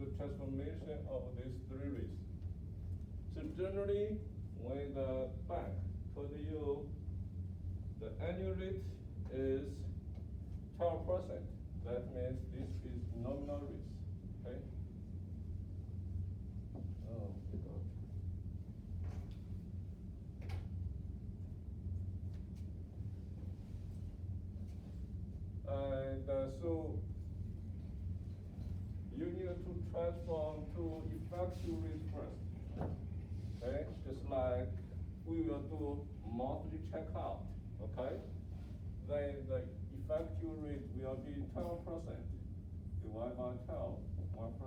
the transformation of these three rates. So generally, when the bank told you the annual rate is 12%, that means this is nominal rate, okay? Oh, my God. And so you need to transform to effective rate first. Okay, just like we will do monthly checkout. Okay, then the effective rate will be 12% divided by 12, 1%.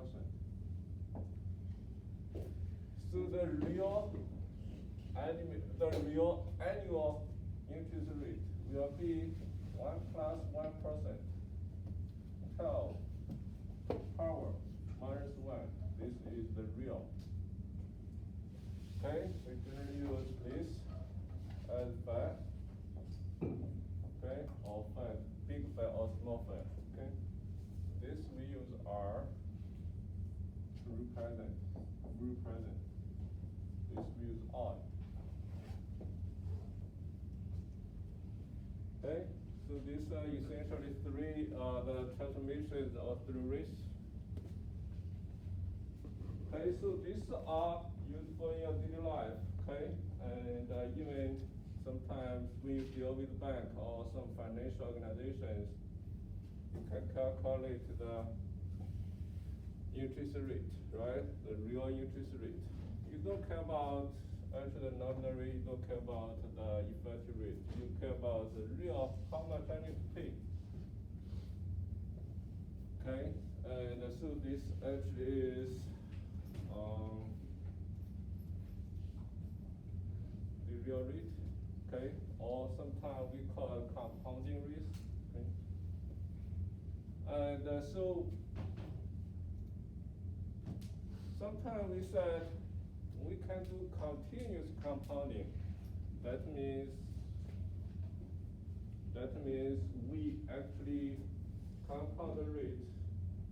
So the real annual interest rate will be 1 plus 1%, 12 power minus 1. This is the real. Okay, we generally use this as fat, okay, or fat, big fat or small fat, okay. This we use R to represent. This we use I. Okay, so these are essentially three, the transformations of three rates. Okay, so these are useful in your daily life, okay? And even sometimes when you deal with bank or some financial organizations, you can calculate the interest rate, right? The real interest rate. You don't care about actually the nominal rate, you don't care about the effective rate. You care about the real, how much I need to pay. Okay, and so this actually is the real rate, okay? Or sometimes we call it compounding rate, okay? And so sometimes we said we can do continuous compounding. That means we actually compound the rate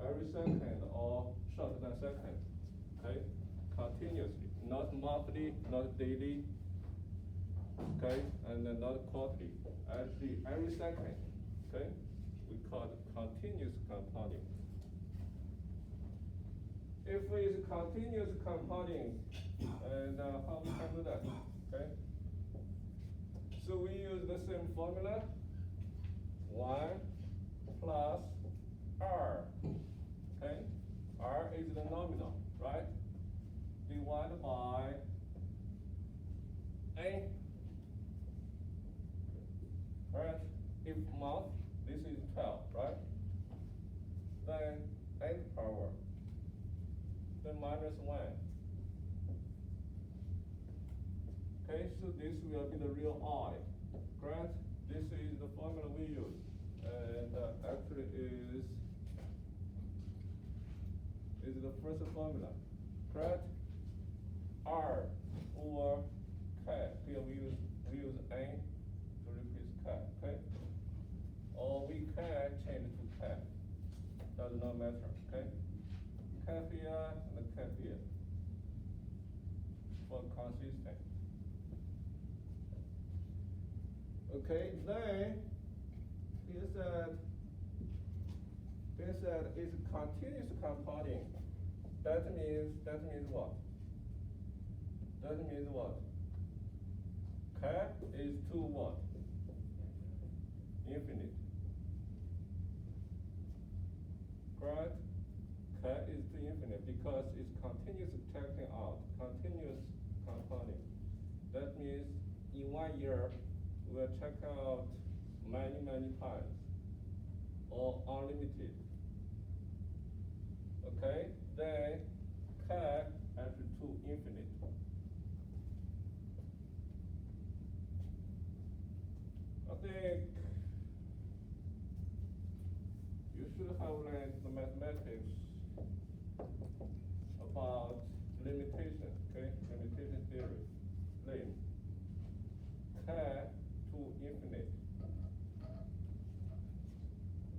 every second or shorter than second, okay? Continuously, not monthly, not daily, okay? And then not quarterly, actually every second, okay? We call it continuous compounding. If it's continuous compounding, and how we can do that, okay? So we use the same formula, 1 plus R, okay? R is the nominal, right? Divided by N, right? If month, this is 12, right? Then N power, then minus 1. Okay, so this will be the real I, correct? This is the formula we use, and actually is the first formula, correct? R or K. Here we use N to replace K, okay? Or we can change to K. Does not matter, okay? K here and K here for consistent. Okay, then he said it's continuous compounding. That means what? That means what? K is to what? Infinite. Correct? K is to infinite because it's continuous checking out, continuous compounding. That means in 1 year, we'll check out many times, or unlimited. Okay, then K actually to infinite. I think you should have learned the mathematics about limitation, okay? Limitation theory. Lim. K to infinite.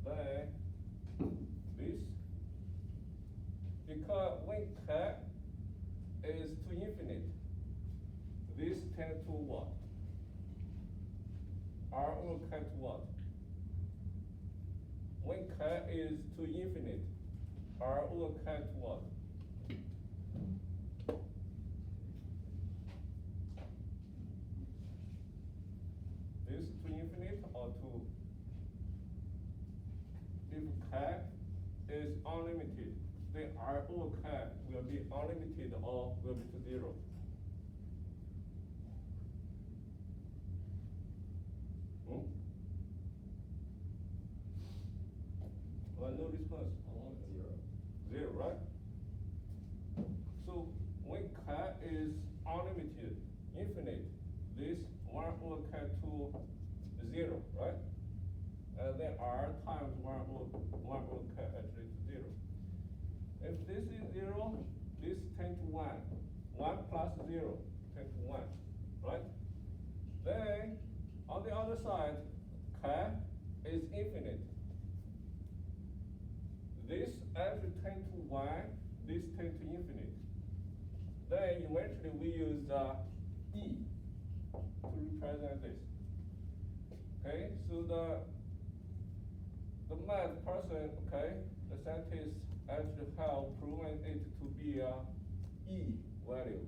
Then this because when k is to infinite, this tend to what? R will k to what? When k is to infinite, R will k to what? This to infinite or to, if k is unlimited, then R over k will be unlimited or will be to 0. Well, no response. How long is 0? 0, right? So when k is unlimited, infinite, this 1 over k to 0, right? And then R times 1 over k actually to 0. If this is 0, this tend to 1. 1 plus 0 tend to 1, right? Then on the other side, k is infinite. This actually tend to 1, this tend to infinite. Then eventually we use E to represent this. Okay, so the math person, okay, the scientists actually have proven it to be a E value.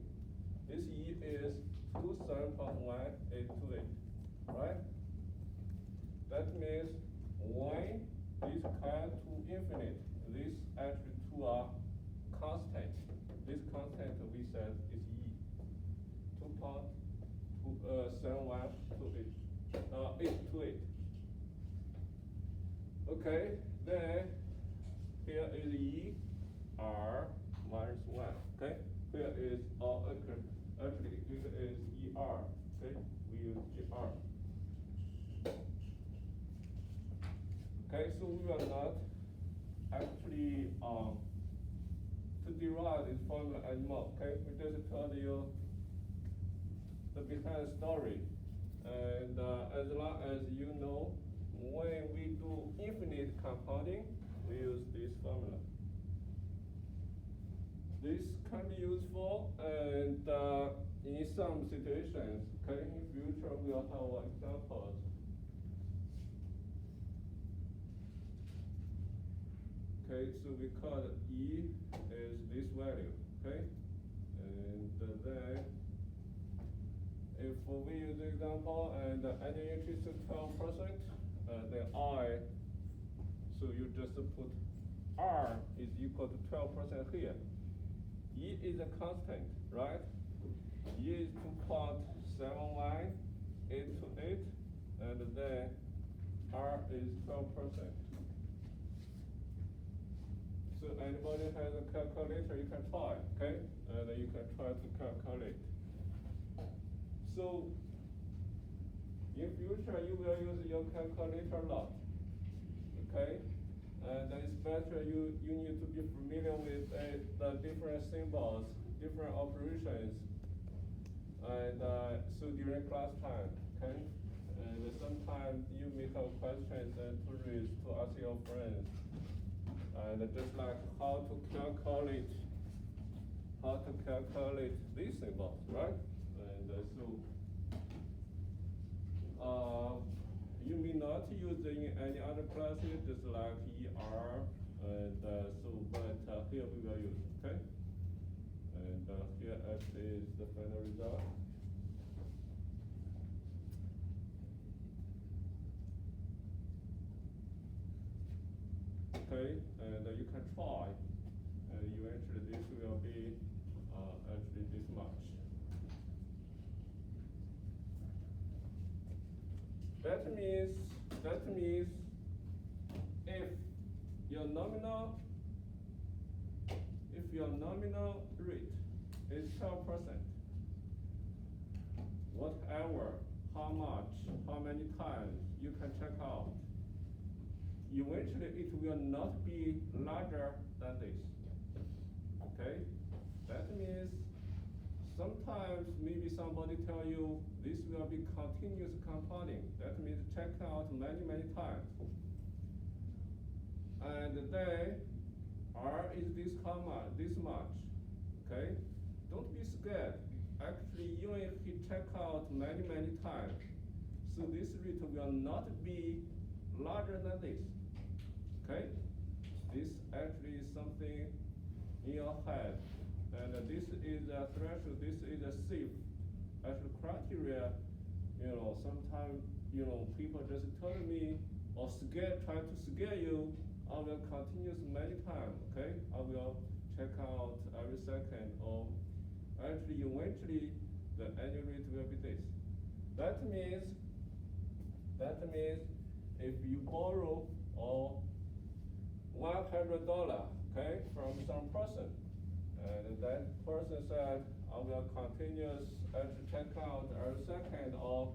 This E is 27.128, right? That means when this k to infinite, this actually to a constant. This constant we said is E. 2.7128. Okay, then here is E R minus 1. Okay, here is actually here is ER. Okay, we use ER. Okay, so we are not actually to derive this formula anymore. Okay, we just told you the behind story, and as long as you know, when we do infinite compounding, we use this formula. This can be useful, and in some situations, okay, in future we'll have examples. Okay, so we call E is this value, okay? And then if we use the example and any interest is 12%, then I, so you just put R is equal to 12% here. E is a constant, right? E is 2.7128, and then R is 12%. So anybody has a calculator, you can try, okay? And you can try to calculate. So in future, you will use your calculator a lot, okay? And especially you need to be familiar with the different symbols, different operations, and so during class time, okay? And sometimes you may have questions and to raise to ask your friends. And just like how to calculate these symbols, right? And you may not use it in any other classes, just like ER, and but here we will use, okay? And here X is the final result. Okay, and you can try, and eventually this will be actually this much. That means if your nominal rate is 12%, whatever, how much, how many times, you can check out. Eventually it will not be larger than this, okay? That means sometimes maybe somebody tell you this will be continuous compounding. That means check out many times. And then R is this much, okay? Don't be scared. Actually, even if he check out many times, so this rate will not be larger than this, okay? This actually is something in your head, and this is a threshold, this is a safe actual criteria. Sometimes, people just tell me or try to scare you. I will continue many times, okay? I will check out every second, or actually eventually the annual rate will be this. That means if you borrow or $100, okay, from some person, and that person said, I will continuous check out every second, or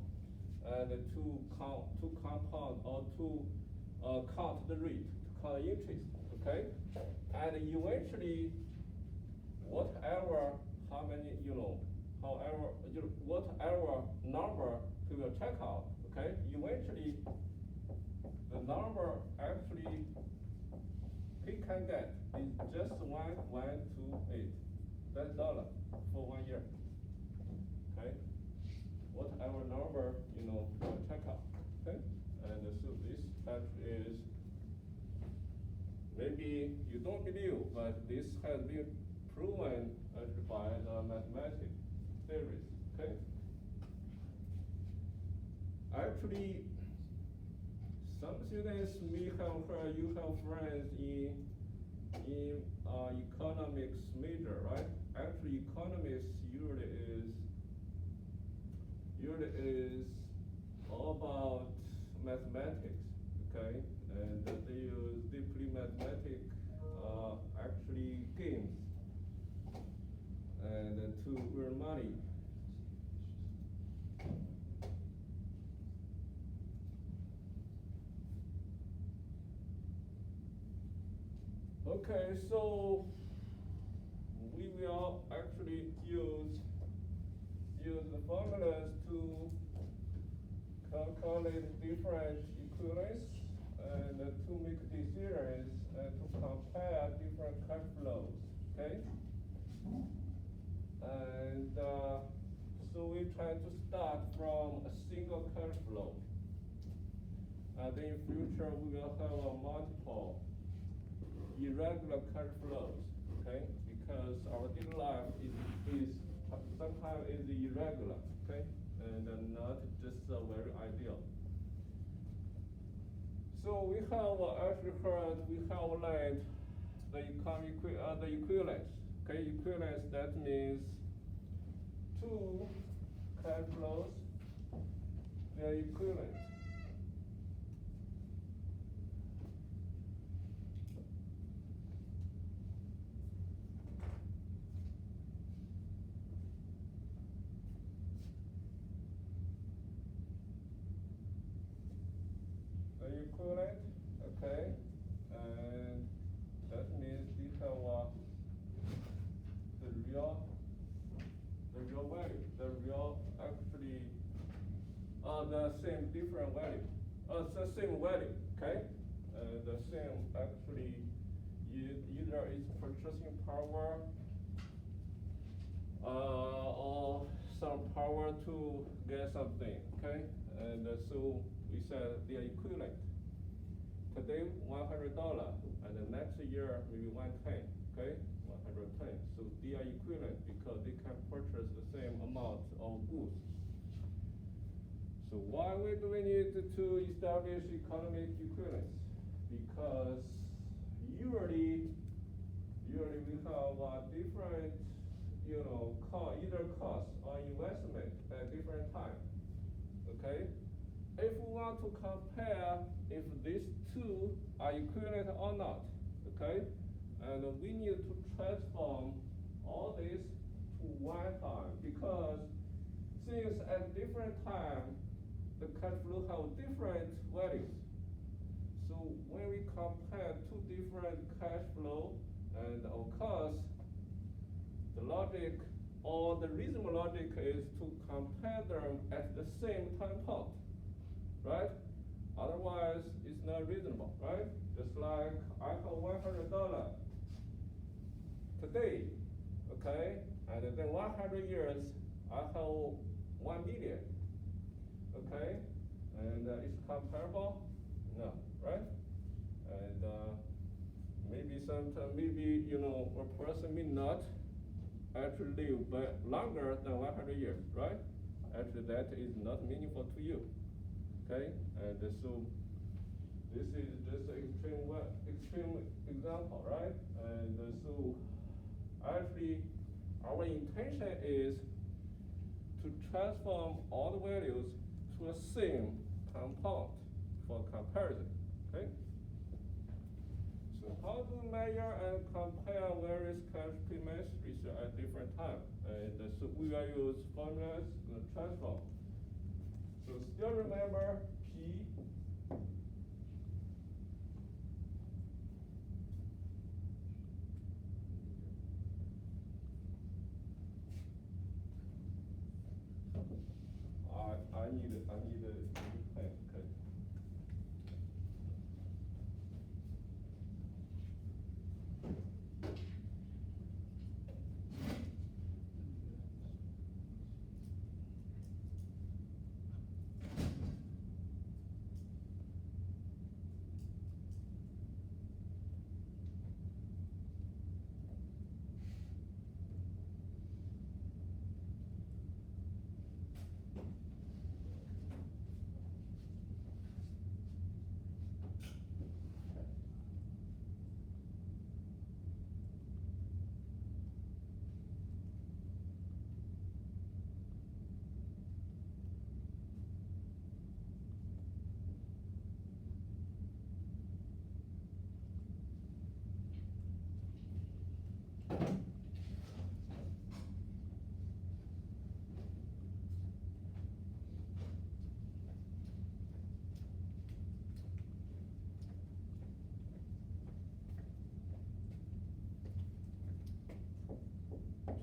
to compound or to count the rate, to count interest, okay? And eventually, whatever number he will check out, okay? Eventually, the number actually he can get is just 1,128. That's dollar for 1 year. Okay? Whatever number, check out. Okay? And so this actually is, maybe you don't believe, but this has been proven by the mathematics theories. Okay? Actually, some students may have heard, you have friends in economics major, right? Actually, economics usually is all about mathematics, okay? And they use deeply mathematic actually games and to earn money. Okay, so we will actually use the formulas to calculate different equivalence and to make decisions and to compare different cash flows, okay? And so we try to start from a single cash flow. And in future we will have a multiple irregular cash flows, okay? Because our daily life is sometimes is irregular, okay? And not just very ideal. So we have actually heard, we have learned the equivalence, okay? Equivalence, that means two cash flows, they are equivalent. Equivalent, okay, and that means these are the real value, the real actually the same different value, the same value, okay, the same actually either is purchasing power or some power to get something, okay, and so we said they are equivalent. Today, $100, and the next year maybe 110, okay, 110. So they are equivalent because they can purchase the same amount of goods. So why do we need to establish economic equivalence? Because usually we have different, either cost or investment at different time, okay? If we want to compare if these two are equivalent or not, okay, and we need to transform all this to one time, because since at different time the cash flow have different values. So when we compare two different cash flow and of course the logic or the reasonable logic is to compare them at the same time point. Right? Otherwise, it's not reasonable, right? Just like I have $100 today, okay, and then 100 years, I have 1 million, okay, and it's comparable? No, right? And maybe a person may not actually live but longer than 100 years, right? Actually, that is not meaningful to you, okay? And so this is just an extreme example, right? And so actually, our intention is to transform all the values to a same compound for comparison, okay? So how to measure and compare various chemistries at different times? And so we will use formulas to transform. So still remember P I need a pen, okay.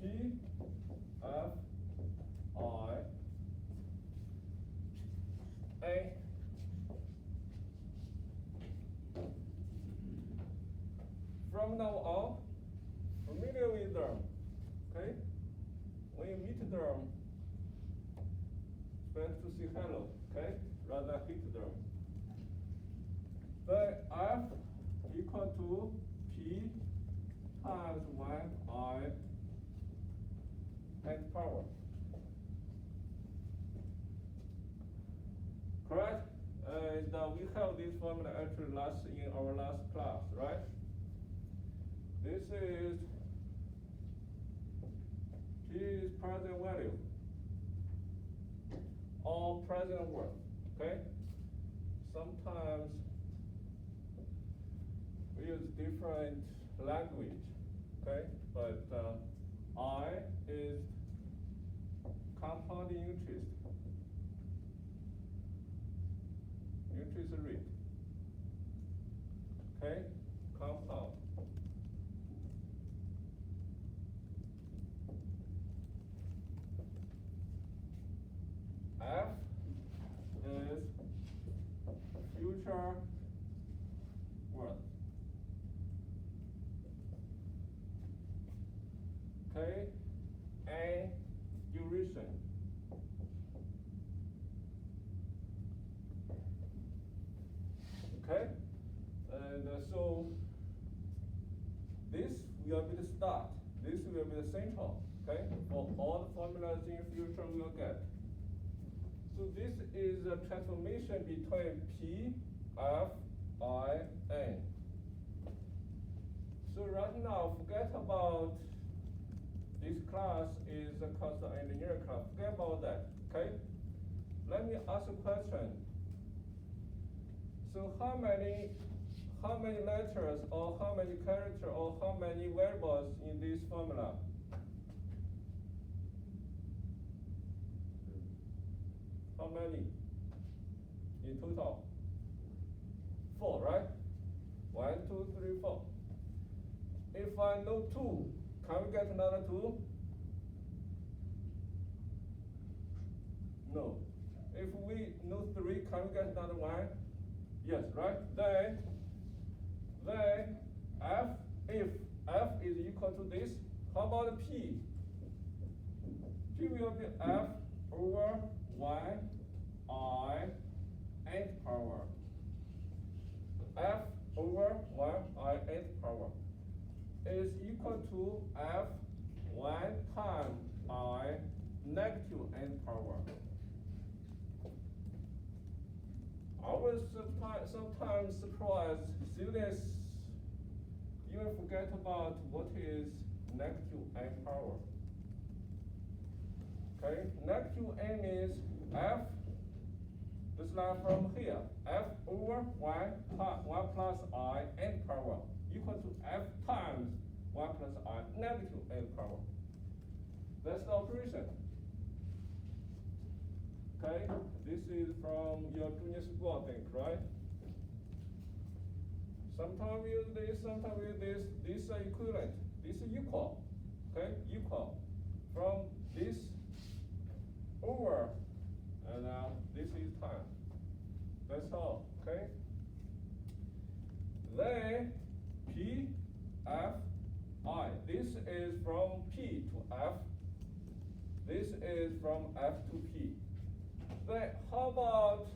P, F, I, A. From now on, familiar with them, okay? When you meet them, expect to say hello, okay? Rather than hit them. Then F equal to P times 1I and power. Correct? And we have this formula actually in our last class, right? This is P is present value or present worth, okay? Sometimes we use different language, okay? But I is compounding interest rate, okay? Compound. F is future worth. Okay, A duration. Okay, and so this will be the start. This will be the central. Okay, for all the formulas in the future we will get. So this is a transformation between P, F, I, N. So right now, forget about this class is a custom engineering class. Forget about that, okay? Let me ask a question. So how many letters or how many characters or how many variables in this formula? How many in total? 4, right? 1, 2, 3, 4. If I know 2, can we get another 2? No. If we know 3, can we get another 1? Yes, right? Then if F is equal equal to this. How about P? P will be F over 1 I nth power. F over 1 I nth power is equal to F 1 times I negative nth power. I was sometimes surprised students even forget about what is negative n power. Okay, negative n is f, this line from here, f over 1 plus I n power equal to f times 1 plus I negative n power. That's the operation. Okay, this is from your junior school, I think, right? Sometimes we use this, sometimes we use this. These are equivalent. This is equal. Okay, equal. From this over, and now this is time. That's all. Okay. Then P, F, I. This is from P to F. This is from F to P. Then how about,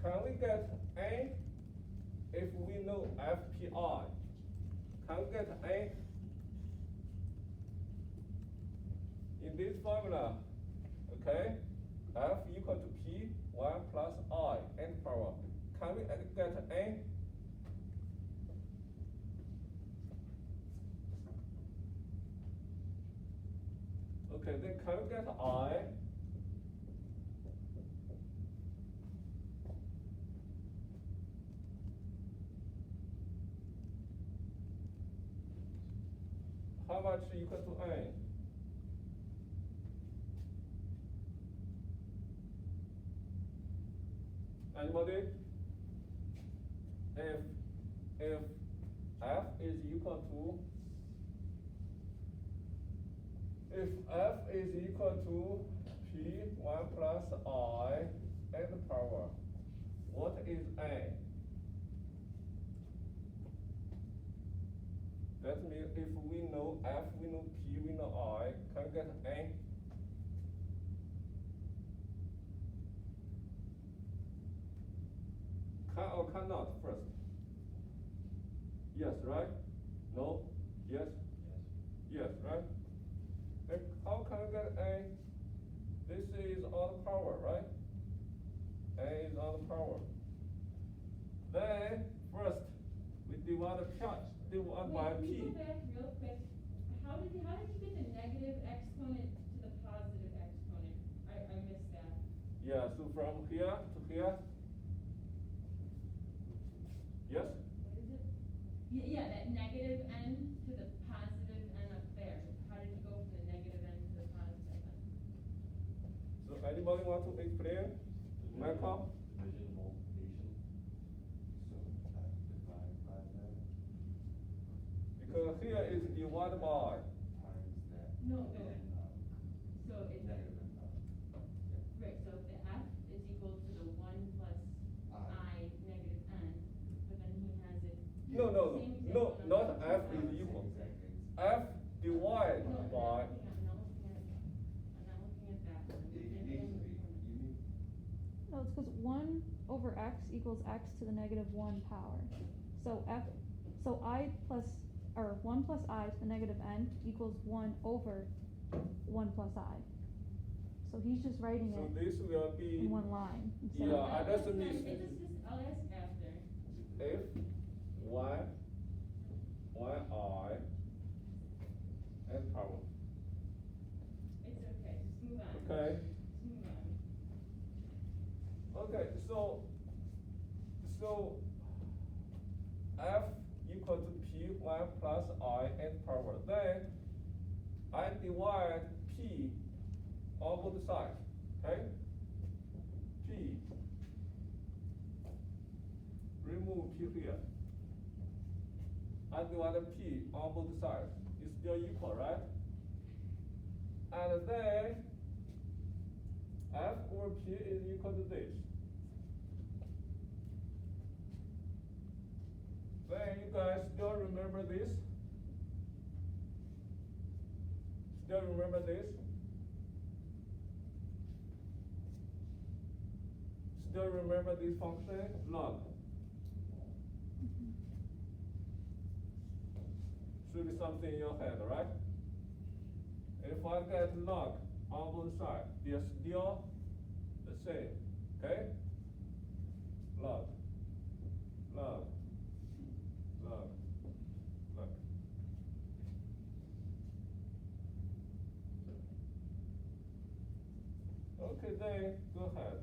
can we get N if we know FPI? Can we get N in this formula? Okay, F equal to P 1 plus I n power. Can we get N? Okay, then can we get I? How much equal to n? Anybody? If f is equal to, if f is equal to p 1 plus I n power, what is n? That means if we know f, we know p, we know I, can we get n? Can or cannot first? Yes, right? No? Yes? Yes, right? Then how can we get n? This is all the power, right? n is all the power. Then first we divide by Wait, p. can you go back real quick? How did you get the negative exponent to the positive exponent? I missed that. Yeah, so from here to here. Yes? What is it? Yeah, that negative n to the positive n up there. How did you go from the negative n to the positive n? So anybody want to explain? Michael? Division multiplication. So divide by that Because here is divided by. times that. No, and then, So it's, negative and, right, so the f is equal to the 1 plus I negative n, but then he has it. No, Same not example. f is equal. F divided No, by. I'm not looking at that one. It needs to be, you need, No, it's because 1 over x equals x to the negative 1 power. So I plus, or 1 plus I to the negative n equals 1 over 1 plus I. So he's just writing So it this will be, in one line. instead yeah, of- I just It's miss just, I'll ask after. if y I and power. It's okay, just move on. Okay. Just move on. Okay, so f equal to p 1 plus I n power. Then I divide p on both sides. Okay? P. Remove p here. I divide p on both sides. It's still equal, right? And then f over p is equal to this. Then you guys still remember this? Still remember this? Still remember this function? Log. Should be something in your head, right? If I get log on both sides, they're still the same, okay? Log, log, log, log. Okay, then go ahead.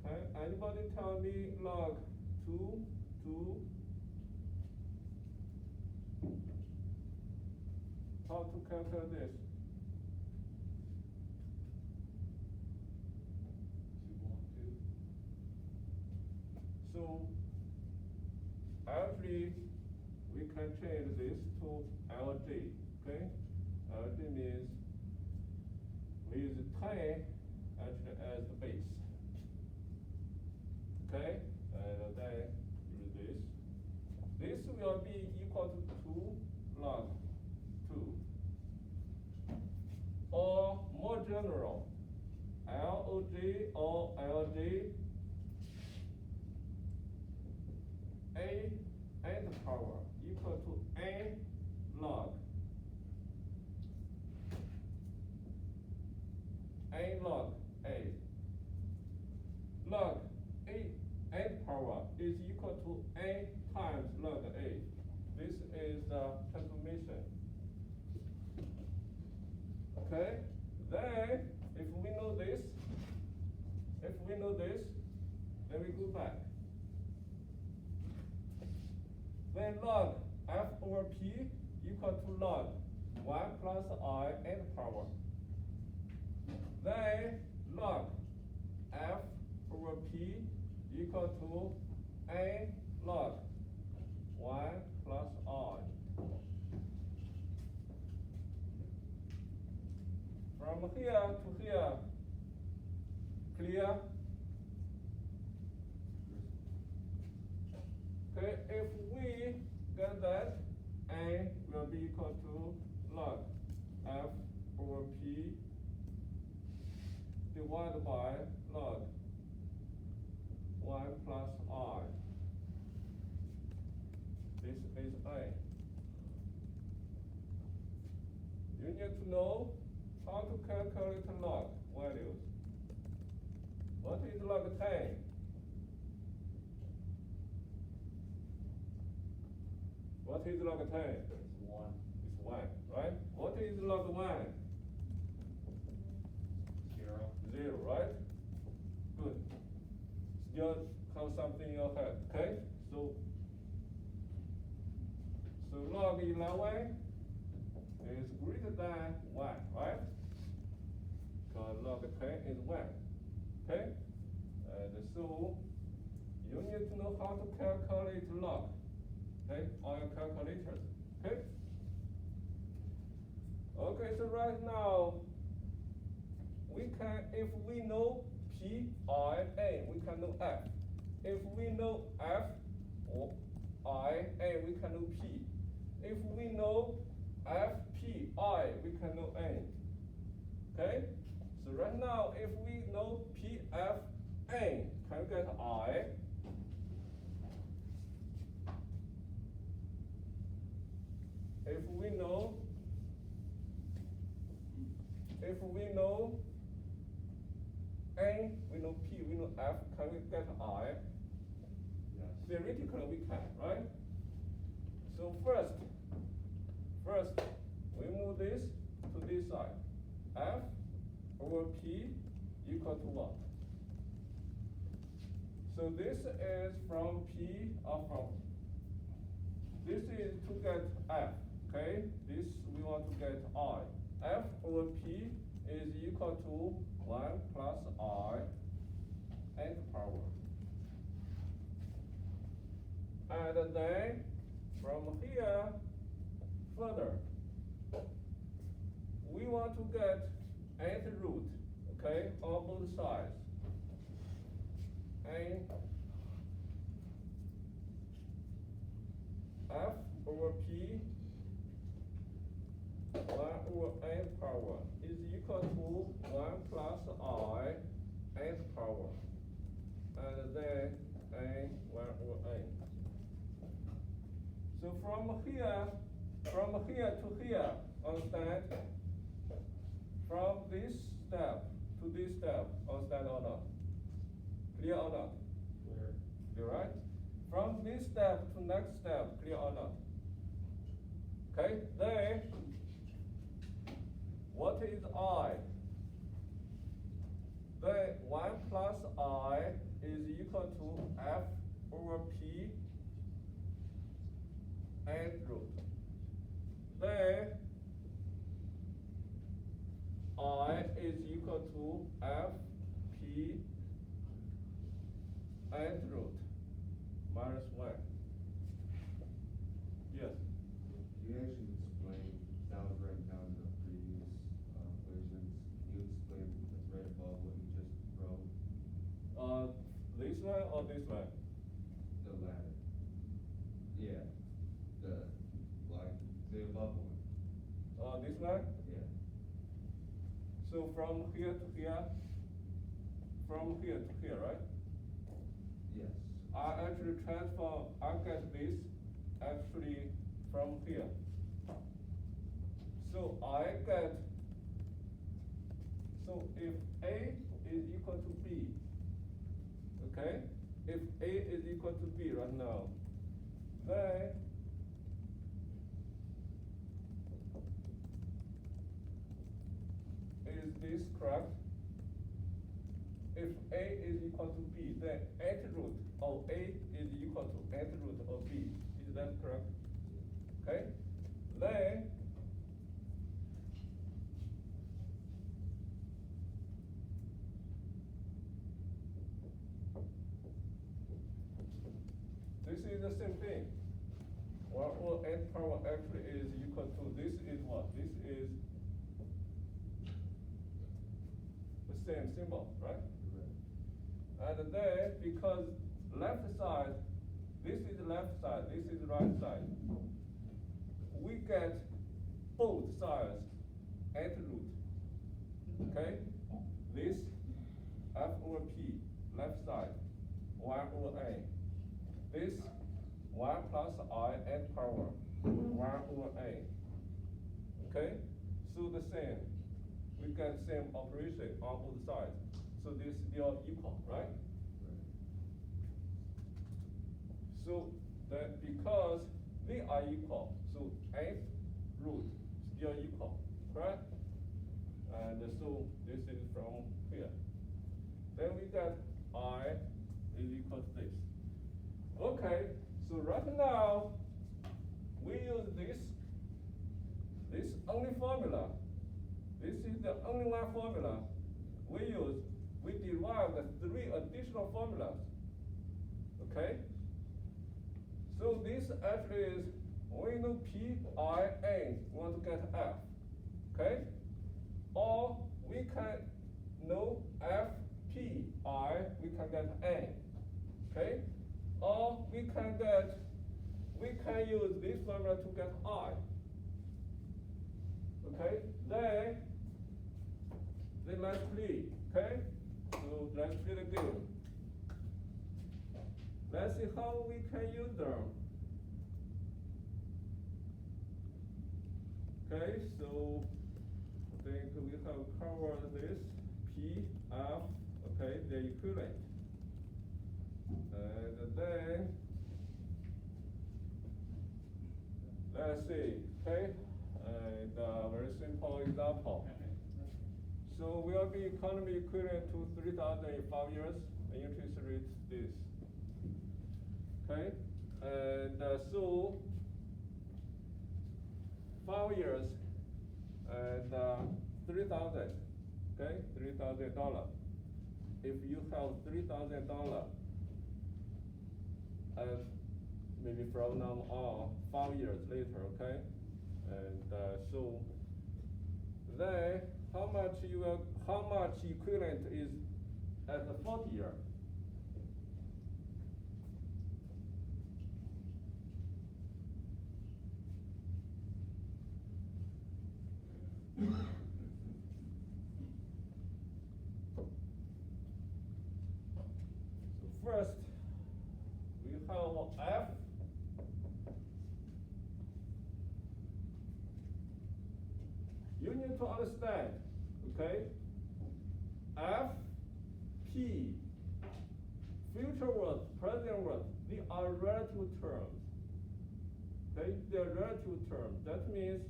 Okay, anybody tell me log 2, 2? How to calculate this? 2 on 2. So actually we can change this to LG, okay? LG means we use 10 actually as the base. Okay? And then use this. This will be equal to 2 log 2. Or more general, LOG or LG A and power equal to A log A log A. Log A and power is equal to A times log A. This is the transformation. Okay? Then, if we know this, then we go back. Then log F over P equal to log 1 plus I and power. Then log F over P equal to A log 1 plus I. From here to here, clear? Okay, if we get that, A will be equal to log F over P divided by log 1 plus I. This is A. You need to know how to calculate log values. What is log 10? What is log 10? It's 1. It's 1, right? What is log 1? 0. 0, right? Good. Still have something in your head, okay? So log 11 is greater than 1, right? Because log 10 is 1, okay? And so you need to know how to calculate log, okay? On your calculators, okay? Okay, so right now, we can, if we know P, I, A, we can know F. If we know F or I, A, we can know P. If we know F, P, I, we can know N. Okay? So right now, if we know P, F, N, can you get I? If we know N, we know P, we know F, can we get I? Yes. Theoretically, we can, right? So first, we move this to this side. F over P equal to what? So this is from P or from, this is to get F, okay? This we want to get I. F over P is equal to 1 plus I and power. And then from here further, we want to get nth root, okay, on both sides. And F over P over n power is equal to 1 plus I n power. And then n 1 over n. So from here to here, understand? From this step to this step, understand or not? Clear or not? Clear. Clear, right? From this step to next step, clear or not? Okay, then, what is I? Then 1 plus I is equal to F over P and root. Then I is equal to F P and root minus 1. Yes. You actually explained, that was written down in the previous equations. Can you explain what's right above what you just wrote? This one or this one? The latter. Yeah. The above one. This one? Yeah. So from here to here, right? Yes. I actually transform, I get this actually from here. So I get, so if A is equal to B, okay? If A is equal to B right now, then is this correct? If A is equal to B, then root of A is equal to root of B. Is that correct? Okay? Then this is the same thing. Well, n power actually is equal to, this is what? This is the same symbol, right? And then, because left side, this is left side, this is right side, we get both sides at root. Okay? This F over P, left side, 1 over A. This 1 plus I n power, 1 over A. Okay? So the same. We get same operation on both sides. So this they are equal, right? So that because they are equal, so n root still equal, correct? And so this is from here. Then we get I is equal to this. Okay, so right now we use this only formula. This is the only one formula we use. We derive the 3 additional formulas. Okay? So this actually is, we know P, I, N, we want to get F. Okay? Or we can know F, P, I, we can get N. Okay? Or we can use this formula to get I. Okay? Then let's play. Okay? So let's play the game. Let's see how we can use them. Okay, so I think we have covered this P, F, okay, the equivalent. And then let's see, okay, and very simple example. So will be economy equivalent to 3,000 in 5 years. The interest rate is this. Okay, and so 5 years and 3,000. Okay, $3,000. If you have $3,000, and maybe from now on, 5 years later, okay, and so then how much equivalent is at the 40 year? you need to understand, okay? F, P, future words, present words, they are relative terms. Okay, they are relative terms. That means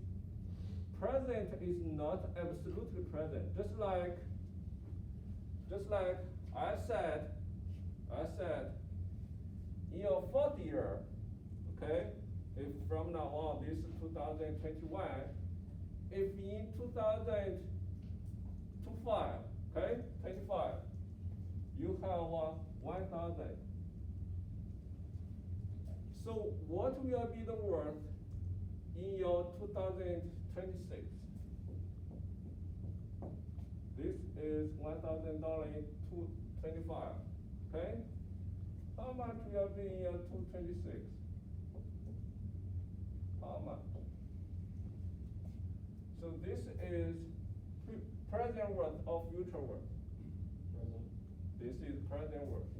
present is not absolutely present. Just like I said, in your fourth year, okay, if from now on, this is 2021, if in 2025, okay, 25, you have 1,000. So what will be the worth in your 2026? This is $1,000 in 225, okay? How much will be in your 226? How much? So this is present worth or future worth? Present. This is present worth.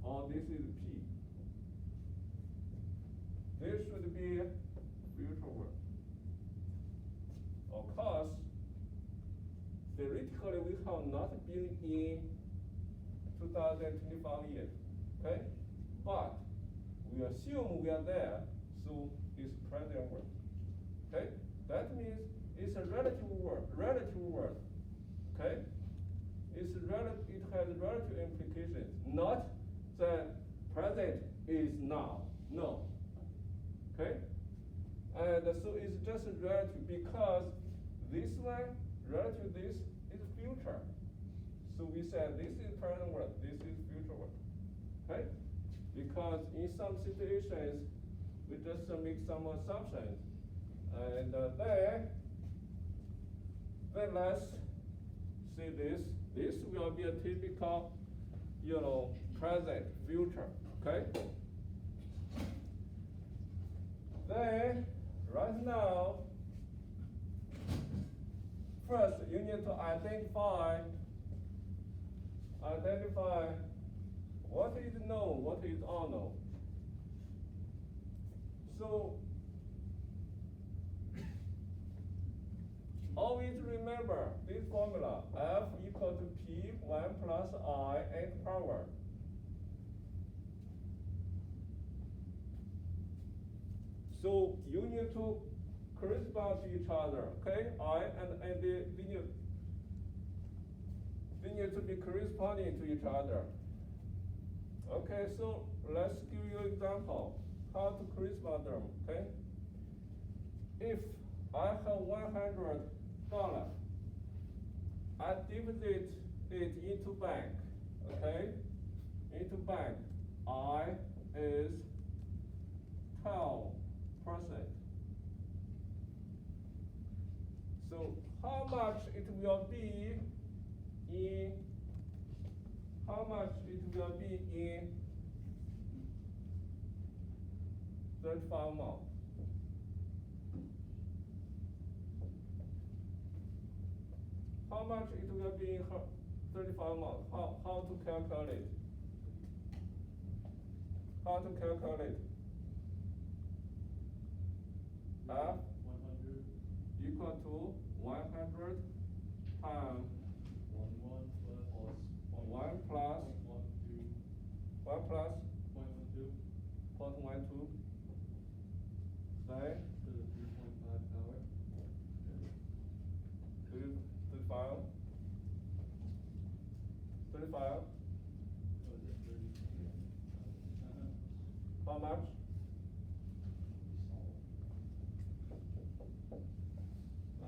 Or this is P. This should be future worth. Of course, theoretically we have not been in 2025 yet, okay? But we assume we are there, so it's present worth, okay? That means it's a relative word, okay? It has relative implications, not that present is now, no, okay? And so it's just relative because this one, relative this, is future. So we said this is present worth, this is future worth, okay? Because in some situations, we just make some assumptions. And then let's see this. This will be a typical, present, future, okay? Then, right now, first you need to identify what is known, what is unknown. So, always remember this formula, F equal to P 1 plus I nth power. So you need to correspond to each other, okay? I and they need to be corresponding to each other. Okay, so let's give you an example how to correspond them, okay? If I have $100, I deposit it into bank, okay? Into bank, I is 12%. So how much it will be in 35 months? How much it will be in 35 months? How to calculate? How to calculate? F 100. equal to 100 times 1 plus 1 plus 0.12. Say To the 3.5 power. 35. 35. Oh, is it 30? How much? $5,279.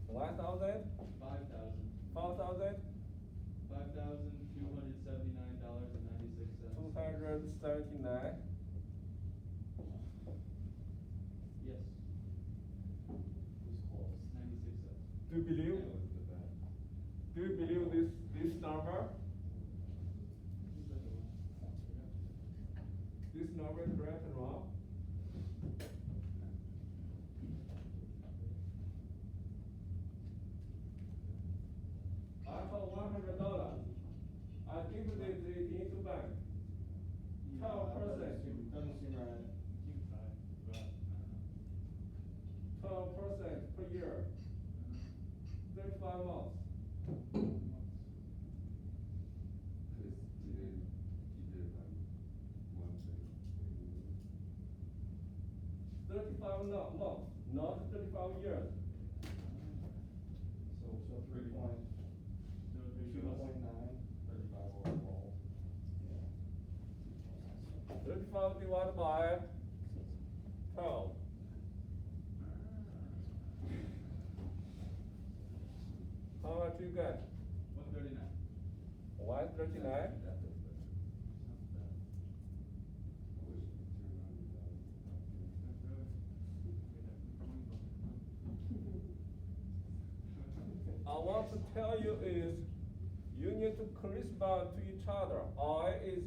1,000? 5,000. 4,000? $5,279.96. 279. Yes. Who's close? 96 cents. Do you believe? Yeah, look at that. Do you believe this number? This number is correct or wrong? I have $100. I deposit it into bank. 12%. Doesn't seem right. You can try. 35 months, not 35 years. So 3.9, 35 divided by 12. How much you get? 139. 139? I want to tell you is, you need to correspond to each other. I is